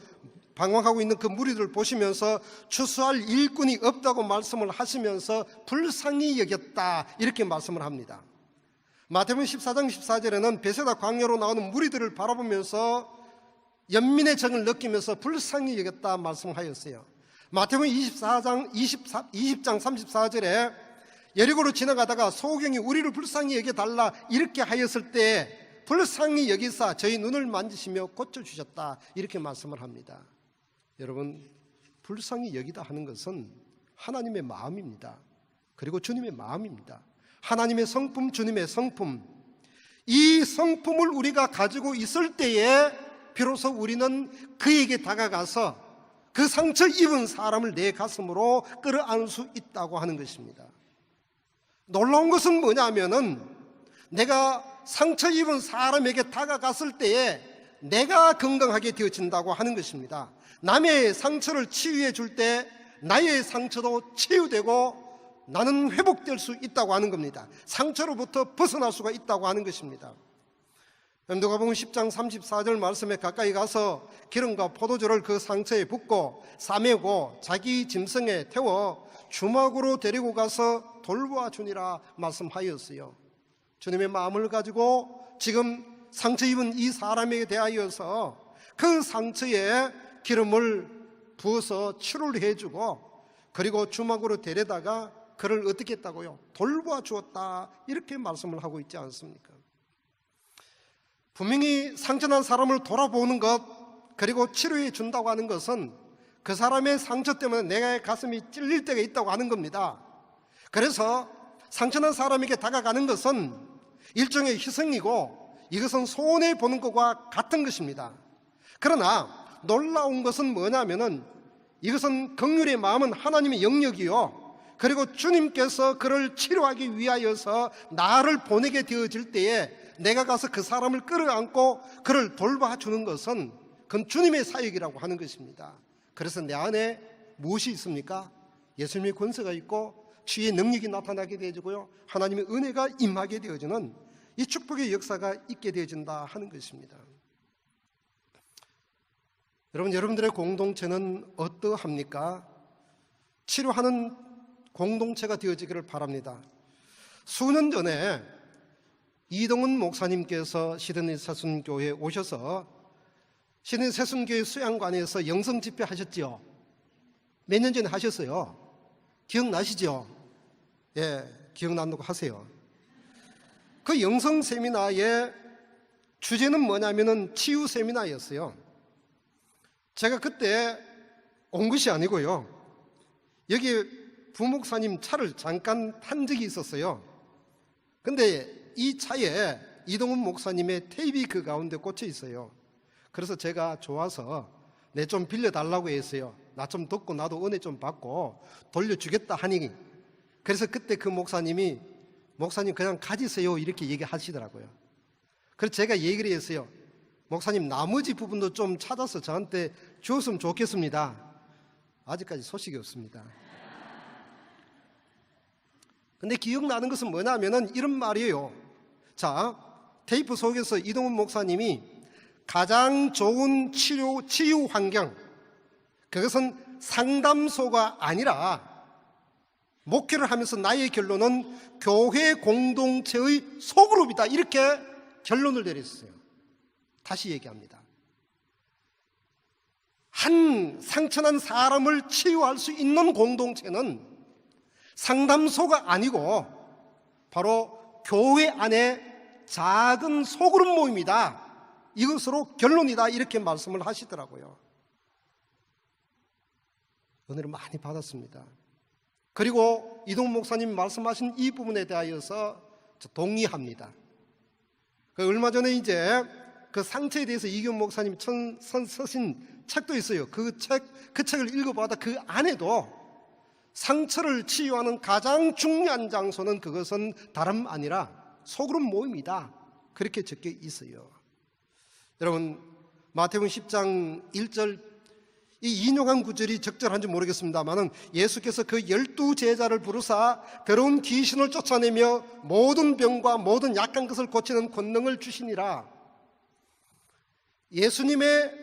[SPEAKER 1] 방황하고 있는 그 무리들을 보시면서 추수할 일꾼이 없다고 말씀을 하시면서 불쌍히 여겼다 이렇게 말씀을 합니다. 마태복음 14장 14절에는 베세다 광야로 나오는 무리들을 바라보면서 연민의 정을 느끼면서 불쌍히 여겼다 말씀하였어요. 마태복음 20장 34절에 여리고로 지나가다가 소경이 우리를 불쌍히 여겨달라 이렇게 하였을 때 불쌍히 여기사 저희 눈을 만지시며 고쳐주셨다 이렇게 말씀을 합니다. 여러분, 불쌍히 여기다 하는 것은 하나님의 마음입니다. 그리고 주님의 마음입니다. 하나님의 성품, 주님의 성품, 이 성품을 우리가 가지고 있을 때에 비로소 우리는 그에게 다가가서 그 상처 입은 사람을 내 가슴으로 끌어안을 수 있다고 하는 것입니다. 놀라운 것은 뭐냐면은 내가 상처 입은 사람에게 다가갔을 때에 내가 건강하게 되어진다고 하는 것입니다. 남의 상처를 치유해 줄 때 나의 상처도 치유되고 나는 회복될 수 있다고 하는 겁니다. 상처로부터 벗어날 수가 있다고 하는 것입니다. 누가복음 10장 34절 말씀에 가까이 가서 기름과 포도주를 그 상처에 붓고 싸매고 자기 짐승에 태워 주막으로 데리고 가서 돌보아 주니라 말씀하였어요. 주님의 마음을 가지고 지금 상처 입은 이 사람에게 대하여서 그 상처에 기름을 부어서 치료를 해주고 그리고 주막으로 데려다가 그를 어떻게 했다고요? 돌보아 주었다 이렇게 말씀을 하고 있지 않습니까? 분명히 상처난 사람을 돌아보는 것 그리고 치료해 준다고 하는 것은 그 사람의 상처 때문에 내 가슴이 찔릴 때가 있다고 하는 겁니다. 그래서 상처난 사람에게 다가가는 것은 일종의 희생이고 이것은 손해보는 것과 같은 것입니다. 그러나 놀라운 것은 뭐냐면은 이것은 긍휼의 마음은 하나님의 영역이요, 그리고 주님께서 그를 치료하기 위하여서 나를 보내게 되어질 때에 내가 가서 그 사람을 끌어안고 그를 돌봐주는 것은 그건 주님의 사역이라고 하는 것입니다. 그래서 내 안에 무엇이 있습니까? 예수님의 권세가 있고 주의 능력이 나타나게 되어지고요, 하나님의 은혜가 임하게 되어지는 이 축복의 역사가 있게 되어진다 하는 것입니다. 여러분들의 공동체는 어떠합니까? 치료하는 공동체가 되어지기를 바랍니다. 수년 전에 이동훈 목사님께서 시드니 새순교회에 오셔서 시드니 새순교회 수양관에서 영성 집회 하셨죠? 몇 년 전에 하셨어요. 기억나시죠? 예, 기억난다고 하세요. 그 영성 세미나의 주제는 뭐냐면은 치유 세미나였어요. 제가 그때 온 것이 아니고요. 여기 부목사님 차를 잠깐 탄 적이 있었어요. 근데 이 차에 이동훈 목사님의 테이프 그 가운데 꽂혀 있어요. 그래서 제가 좋아서 내 좀 빌려달라고 했어요. 나 좀 듣고 나도 은혜 좀 받고 돌려주겠다 하니, 그래서 그때 그 목사님이 목사님 그냥 가지세요 이렇게 얘기하시더라고요. 그래서 제가 얘기를 했어요. 목사님 나머지 부분도 좀 찾아서 저한테 주었으면 좋겠습니다. 아직까지 소식이 없습니다. 근데 기억나는 것은 뭐냐면은 이런 말이에요. 자, 테이프 속에서 이동훈 목사님이 가장 좋은 치유 환경, 그것은 상담소가 아니라 목회를 하면서 나의 결론은 교회 공동체의 소그룹이다, 이렇게 결론을 내렸어요. 다시 얘기합니다. 한 상처난 사람을 치유할 수 있는 공동체는 상담소가 아니고 바로 교회 안에 작은 소그룹 모임이다, 이것으로 결론이다, 이렇게 말씀을 하시더라고요. 은혜를 많이 받았습니다. 그리고 이동훈 목사님 말씀하신 이 부분에 대하여서 동의합니다. 얼마 전에 이제 그 상처에 대해서 이규현 목사님 쓰신 책도 있어요. 그 책을 읽어보다 그 안에도 상처를 치유하는 가장 중요한 장소는 그것은 다름 아니라 소그룹 모임이다, 그렇게 적혀 있어요. 여러분, 마태복음 10장 1절 이 인용한 구절이 적절한지 모르겠습니다만은 예수께서 그 12제자를 부르사 더러운 귀신을 쫓아내며 모든 병과 모든 약한 것을 고치는 권능을 주시니라. 예수님의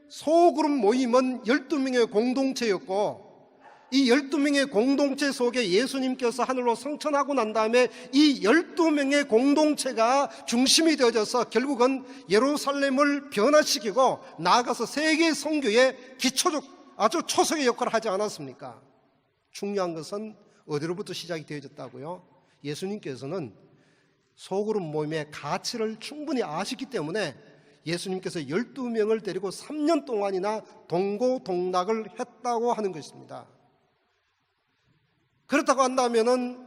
[SPEAKER 1] 소그룹 모임은 12명의 공동체였고, 이 12명의 공동체 속에 예수님께서 하늘로 승천하고 난 다음에 이 12명의 공동체가 중심이 되어져서 결국은 예루살렘을 변화시키고 나아가서 세계 선교의 기초적 아주 초석의 역할을 하지 않았습니까? 중요한 것은 어디로부터 시작이 되어졌다고요? 예수님께서는 소그룹 모임의 가치를 충분히 아시기 때문에 예수님께서 12명을 데리고 3년 동안이나 동고동락을 했다고 하는 것입니다. 그렇다고 한다면은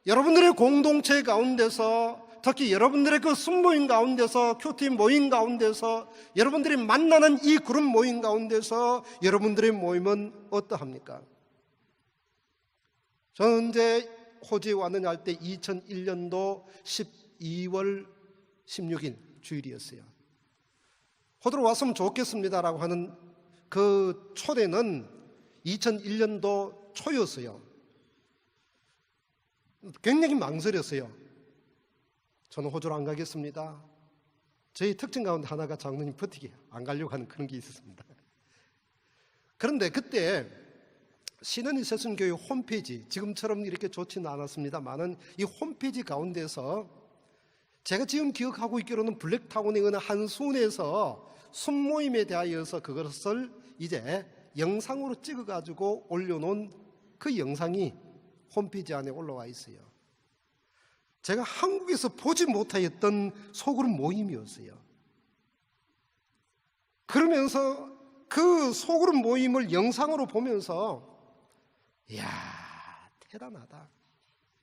[SPEAKER 1] 여러분들의 공동체 가운데서, 특히 여러분들의 그 순모임 가운데서, 큐티 모임 가운데서, 여러분들이 만나는 이 그룹 모임 가운데서 여러분들의 모임은 어떠합니까? 저는 이제 호주에 왔느냐 할 때 2001년도 12월 16일 주일이었어요. 호주로 왔으면 좋겠습니다라고 하는 그 초대는 2001년도 초였어요. 굉장히 망설였어요. 저는 호주로 안 가겠습니다. 저희 특징 가운데 하나가 장로님 버티기 안 가려고 하는 그런 게 있었습니다. 그런데 그때 시드니 새순교회 홈페이지, 지금처럼 이렇게 좋지는 않았습니다만은 이 홈페이지 가운데서 제가 지금 기억하고 있기로는 블랙타운의 어느 한 순에서 순모임에 대하여서 그것을 이제 영상으로 찍어가지고 올려놓은 그 영상이 홈페이지 안에 올라와 있어요. 제가 한국에서 보지 못하였던 소그룹 모임이었어요. 그러면서 그 소그룹 모임을 영상으로 보면서 이야, 대단하다,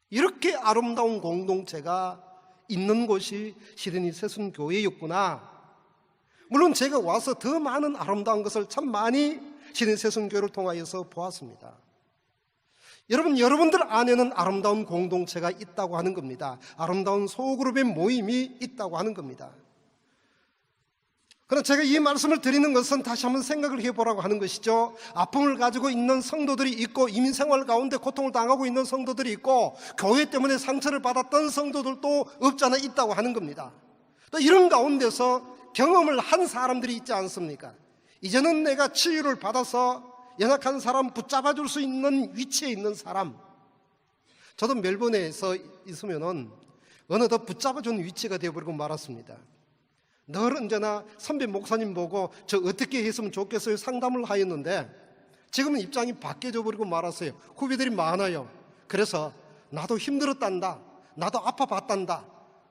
[SPEAKER 1] 이렇게 아름다운 공동체가 있는 곳이 시드니 새순교회였구나. 물론 제가 와서 더 많은 아름다운 것을 참 많이 시드니 새순교회를 통하여서 보았습니다. 여러분들 안에는 아름다운 공동체가 있다고 하는 겁니다. 아름다운 소그룹의 모임이 있다고 하는 겁니다. 그러나 제가 이 말씀을 드리는 것은 다시 한번 생각을 해보라고 하는 것이죠. 아픔을 가지고 있는 성도들이 있고, 이민생활 가운데 고통을 당하고 있는 성도들이 있고, 교회 때문에 상처를 받았던 성도들도 없지 않아 있다고 하는 겁니다. 또 이런 가운데서 경험을 한 사람들이 있지 않습니까? 이제는 내가 치유를 받아서 연약한 사람 붙잡아줄 수 있는 위치에 있는 사람. 저도 멜번에서 있으면은 어느덧 붙잡아준 위치가 되어버리고 말았습니다. 늘 언제나 선배 목사님 보고 저 어떻게 했으면 좋겠어요 상담을 하였는데 지금은 입장이 바뀌어져 버리고 말았어요. 후배들이 많아요. 그래서 나도 힘들었단다, 나도 아파봤단다,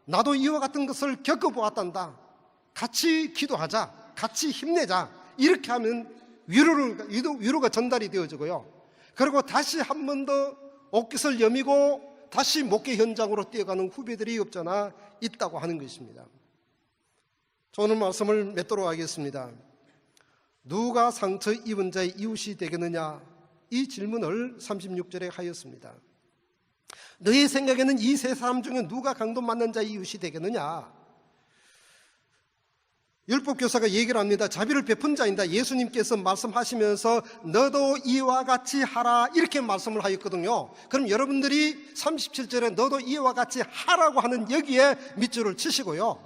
[SPEAKER 1] 나도 이와 같은 것을 겪어보았단다, 같이 기도하자, 같이 힘내자, 이렇게 하면 위로가 전달이 되어지고요. 그리고 다시 한 번 더 옷깃을 여미고 다시 목회 현장으로 뛰어가는 후배들이 없잖아 있다고 하는 것입니다. 오늘 말씀을 맺도록 하겠습니다. 누가 상처 입은 자의 이웃이 되겠느냐, 이 질문을 36절에 하였습니다. 너희 생각에는 이 세 사람 중에 누가 강도 맞는 자의 이웃이 되겠느냐? 율법교사가 얘기를 합니다. 자비를 베푼 자인다. 예수님께서 말씀하시면서 너도 이와 같이 하라 이렇게 말씀을 하였거든요. 그럼 여러분들이 37절에 너도 이와 같이 하라고 하는 여기에 밑줄을 치시고요.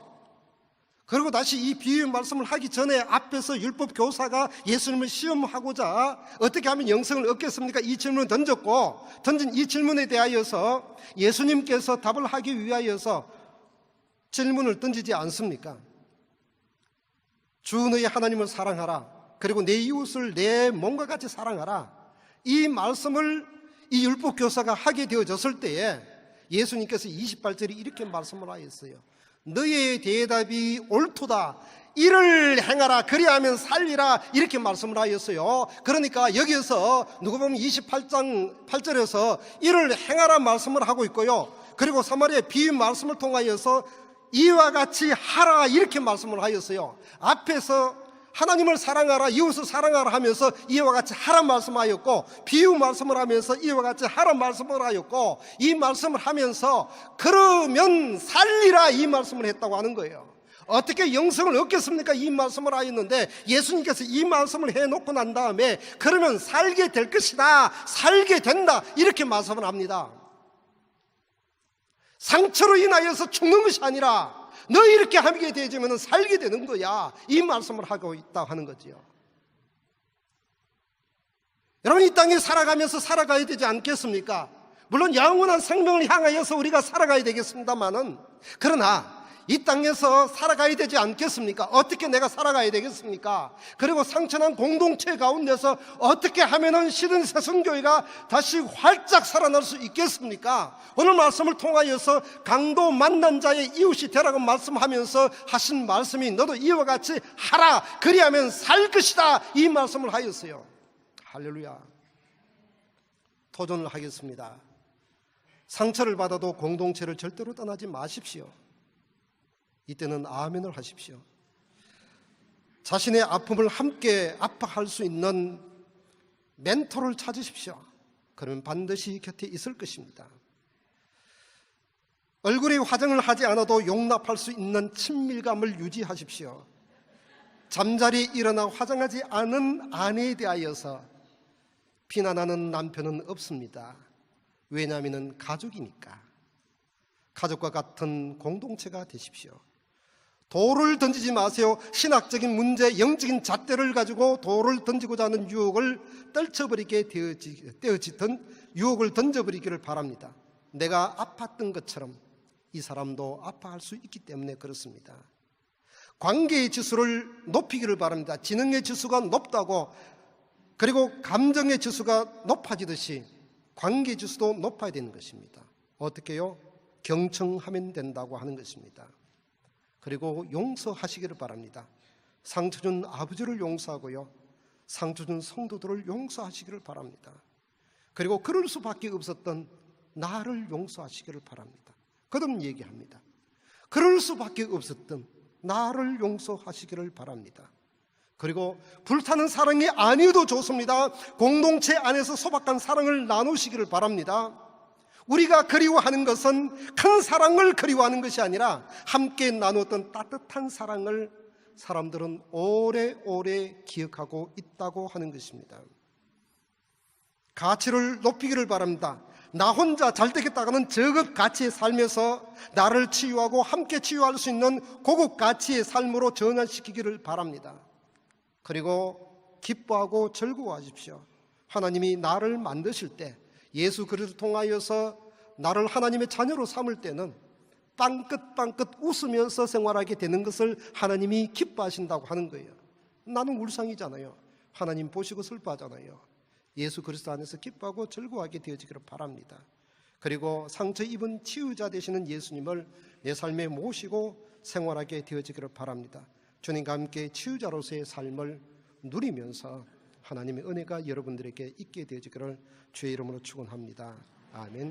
[SPEAKER 1] 그리고 다시 이 비유의 말씀을 하기 전에 앞에서 율법교사가 예수님을 시험하고자 어떻게 하면 영생을 얻겠습니까? 이 질문을 던졌고, 던진 이 질문에 대하여서 예수님께서 답을 하기 위하여서 질문을 던지지 않습니까? 주 너희 하나님을 사랑하라, 그리고 내 이웃을 내 몸과 같이 사랑하라. 이 말씀을 이 율법교사가 하게 되어졌을 때에 예수님께서 28절에 이렇게 말씀을 하였어요. 너희의 대답이 옳도다. 이를 행하라, 그리하면 살리라, 이렇게 말씀을 하였어요. 그러니까 여기에서 누가복음 28장 8절에서 이를 행하라 말씀을 하고 있고요. 그리고 사마리아 비유 말씀을 통하여서 이와 같이 하라 이렇게 말씀을 하였어요. 앞에서 하나님을 사랑하라, 이웃을 사랑하라 하면서 이와 같이 하라 말씀하였고, 비유 말씀을 하면서 이와 같이 하라 말씀을 하였고, 이 말씀을 하면서 그러면 살리라 이 말씀을 했다고 하는 거예요. 어떻게 영생을 얻겠습니까? 이 말씀을 하였는데 예수님께서 이 말씀을 해놓고 난 다음에 그러면 살게 될 것이다, 살게 된다, 이렇게 말씀을 합니다. 상처로 인하여서 죽는 것이 아니라 너 이렇게 하게 되면 살게 되는 거야, 이 말씀을 하고 있다고 하는 거지요. 여러분, 이 땅에 살아가면서 살아가야 되지 않겠습니까? 물론 영원한 생명을 향하여서 우리가 살아가야 되겠습니다만은, 그러나 이 땅에서 살아가야 되지 않겠습니까? 어떻게 내가 살아가야 되겠습니까? 그리고 상처난 공동체 가운데서 어떻게 하면은 시든 새성교회가 다시 활짝 살아날 수 있겠습니까? 오늘 말씀을 통하여서 강도 만난 자의 이웃이 되라고 말씀하면서 하신 말씀이 너도 이와 같이 하라, 그리하면 살 것이다, 이 말씀을 하였어요. 할렐루야. 도전을 하겠습니다. 상처를 받아도 공동체를 절대로 떠나지 마십시오. 이때는 아멘을 하십시오. 자신의 아픔을 함께 아파할 수 있는 멘토를 찾으십시오. 그러면 반드시 곁에 있을 것입니다. 얼굴에 화장을 하지 않아도 용납할 수 있는 친밀감을 유지하십시오. 잠자리에 일어나 화장하지 않은 아내에 대하여서 비난하는 남편은 없습니다. 왜냐하면 가족이니까. 가족과 같은 공동체가 되십시오. 돌을 던지지 마세요. 신학적인 문제, 영적인 잣대를 가지고 돌을 던지고자 하는 유혹을 떨쳐버리게 되어지던 유혹을 던져버리기를 바랍니다. 내가 아팠던 것처럼 이 사람도 아파할 수 있기 때문에 그렇습니다. 관계의 지수를 높이기를 바랍니다. 지능의 지수가 높다고, 그리고 감정의 지수가 높아지듯이 관계 지수도 높아야 되는 것입니다. 어떻게요? 경청하면 된다고 하는 것입니다. 그리고 용서하시기를 바랍니다. 상처 준 아버지를 용서하고요, 상처 준 성도들을 용서하시기를 바랍니다. 그리고 그럴 수밖에 없었던 나를 용서하시기를 바랍니다. 그다음 얘기합니다. 그럴 수밖에 없었던 나를 용서하시기를 바랍니다. 그리고 불타는 사랑이 아니어도 좋습니다. 공동체 안에서 소박한 사랑을 나누시기를 바랍니다. 우리가 그리워하는 것은 큰 사랑을 그리워하는 것이 아니라 함께 나누었던 따뜻한 사랑을 사람들은 오래오래 기억하고 있다고 하는 것입니다. 가치를 높이기를 바랍니다. 나 혼자 잘 되겠다가는 저급 가치의 삶에서 나를 치유하고 함께 치유할 수 있는 고급 가치의 삶으로 전환시키기를 바랍니다. 그리고 기뻐하고 즐거워하십시오. 하나님이 나를 만드실 때, 예수 그리스도를 통하여서 나를 하나님의 자녀로 삼을 때는 빵긋빵긋 웃으면서 생활하게 되는 것을 하나님이 기뻐하신다고 하는 거예요. 나는 울상이잖아요. 하나님 보시고 슬퍼하잖아요. 예수 그리스도 안에서 기뻐하고 즐거워하게 되어지기를 바랍니다. 그리고 상처 입은 치유자 되시는 예수님을 내 삶에 모시고 생활하게 되어지기를 바랍니다. 주님과 함께 치유자로서의 삶을 누리면서 하나님의 은혜가 여러분들에게 있게 되어지기를 주의 이름으로 축원합니다. 아멘.